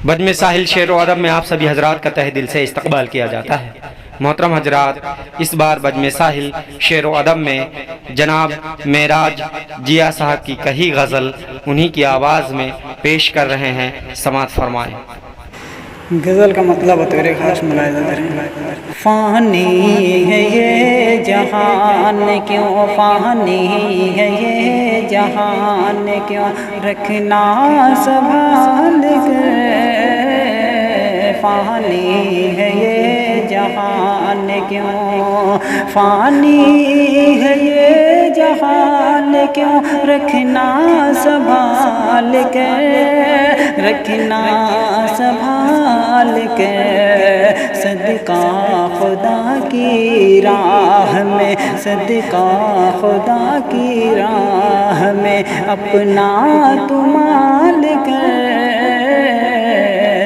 بجم ساحل شعر و ادب میں آپ سبھی حضرات کا تہ دل سے استقبال کیا جاتا ہے۔ محترم حضرات، اس بار بجم ساحل شعر و ادب میں جناب معراج جیا صاحب کی کہی غزل انہی کی آواز میں پیش کر رہے ہیں، سماعت فرمائیں۔ غزل کا مطلب بطور خاص ملاحظہ کریں۔ فانی ہے یہ جہان کیوں، فانی ہے یہ جہان کیوں، رکھنا سنبھال کر۔ فانی ہے یہ جہان کیوں، فانی ہے یہ جہان کیوں، رکھنا سنبھال کر، رکھنا سنبھال کر۔ صدقہ خدا کی راہ میں، صدقہ خدا کی راہ میں، اپنا تو مال کر۔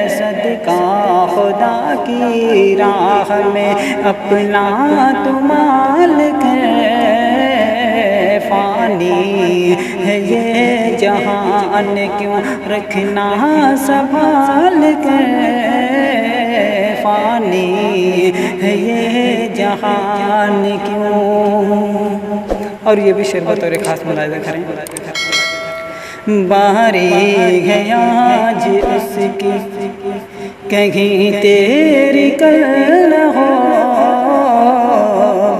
صدقہ خدا کی راہ میں، اپنا تو مال کر۔ فانی ہے یہ جہان کیوں، رکھنا سنبھال کر۔ فانی ہے یہ جہان کیوں۔ اور یہ بھی شعر بطور خاص ملاحظہ کریں۔ باری ہے آج اس کی کہیں تیری کل نہ ہو،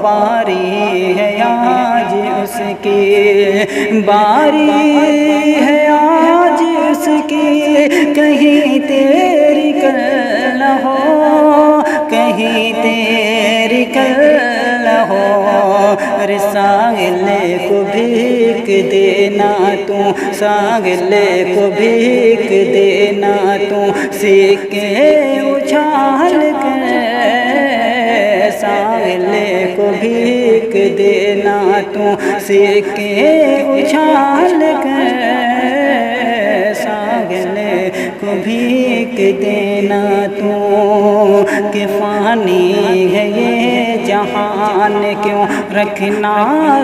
باری ہے آج اس کی، باری ہے آج اس کی، کہیں تیری کل نہ ہو، کہیں تیری کل نہ ہو۔ ساحل کو بھیک دینا تو، ساحل کو بھیک دینا تو، سکے اچھال کر۔ ساحل کو بھیک دینا تو، سکے اچھال کر۔ ساحل کو بھیک دینا تو، کہ فانی ہے یہ جہان کیوں، رکھنا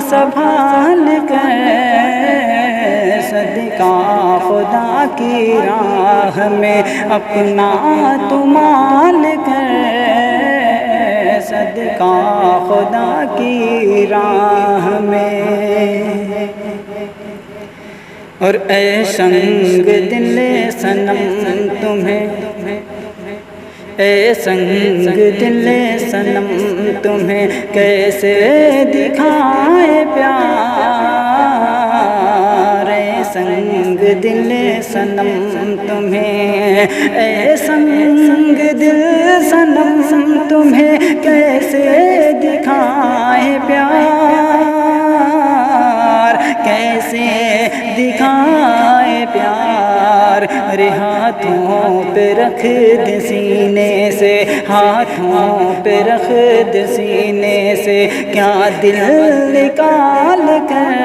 سنبھال کر۔ صدقہ خدا کی راہ میں، اپنا تو مال کر۔ صدقہ خدا کی راہ میں۔ اور اے سنگ دل صنم تمہیں، اے سنگ دل صنم تمہیں کیسے دکھائے پیار۔ اے سنگ دل صنم تمہیں، اے سنگ دل صنم تمہیں کیسے دکھائے پیار، کیسے دکھائے پیار۔ ارے ہاتھوں پہ رکھ دے سینے سے، ہاتھوں پہ رکھ دے سینے سے، کیا دل نکال کر۔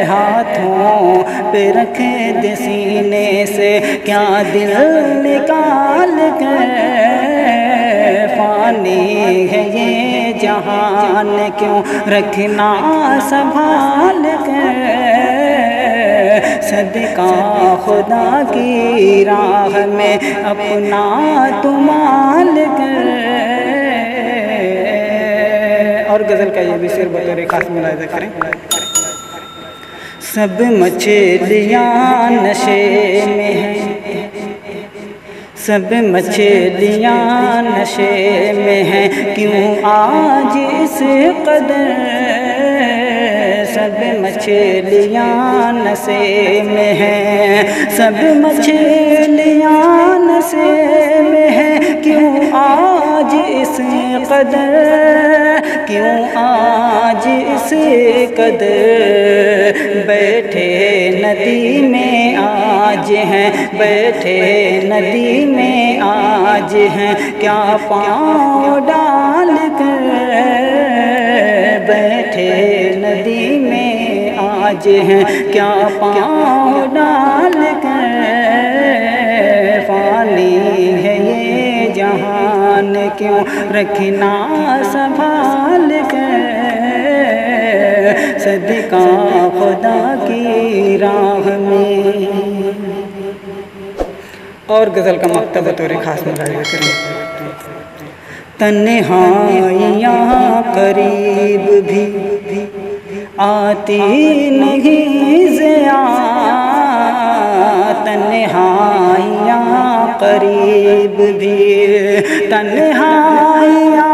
ہاتھوں پہ رکھ دے سینے سے، کیا دل نکال کر۔ فانی ہے یہ جہان کیوں، رکھنا سنبھال کر۔ صدقہ خدا کی راہ میں، اپنا تو مال کر۔ اور غزل کا یہ بھی شعر بطور خاص ملاحظہ کریں۔ سب مچھلیاں نشے میں ہیں، سب مچھلیاں نشے میں ہیں، کیوں آج اس قدر۔ سب مچھلیاں نشے میں ہیں، سب مچھلیاں نشے میں ہیں، کیوں آج اس قدر، کیوں آج اس قدر۔ بیٹھے ندی میں آج ہیں، بیٹھے ندی میں آج ہیں، کیا پاؤں ڈال کر۔ بیٹھے ندی میں آج ہیں، کیا پاؤں ڈال کر۔ فانی ہے یہ جہان کیوں، رکھنا سنبھال کر۔ صدقہ خدا کی راہ میں۔ اور غزل کا مقطع بطور خاص ملاحظہ کریں۔ تنہائیاں قریب بھی آتی نہیں ضیا، تنہائیاں قریب بھی، تنہائیاں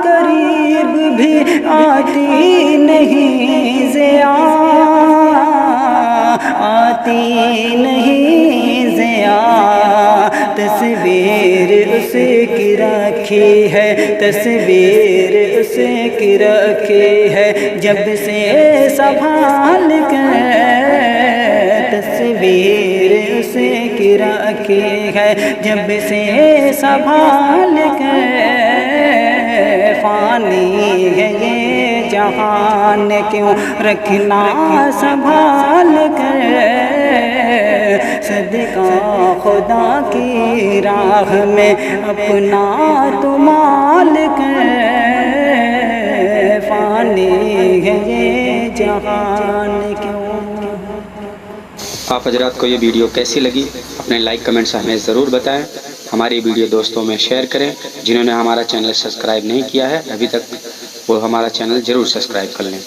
قریب بھی آتی نہیں ضیا، آتی نہیں ضیا، تصویر اس کی رکھی ہے، تصویر اس کی رکھی ہے جب سے سنبھال کر، تصویر اس کی رکھی ہے جب سے سنبھال کر، فانی ہے یہ جہان کیوں رکھنا سنبھال کر، صدقہ خدا کی راہ میں اپنا تو مال کر، فانی ہے یہ جہان کیوں۔ آپ حضرات کو یہ ویڈیو کیسی لگی اپنے لائک کمنٹ سے ہمیں ضرور بتائیں، ہماری ویڈیو دوستوں میں شیئر کریں، جنہوں نے ہمارا چینل سبسکرائب نہیں کیا ہے ابھی تک وہ ہمارا چینل ضرور سبسکرائب کر لیں۔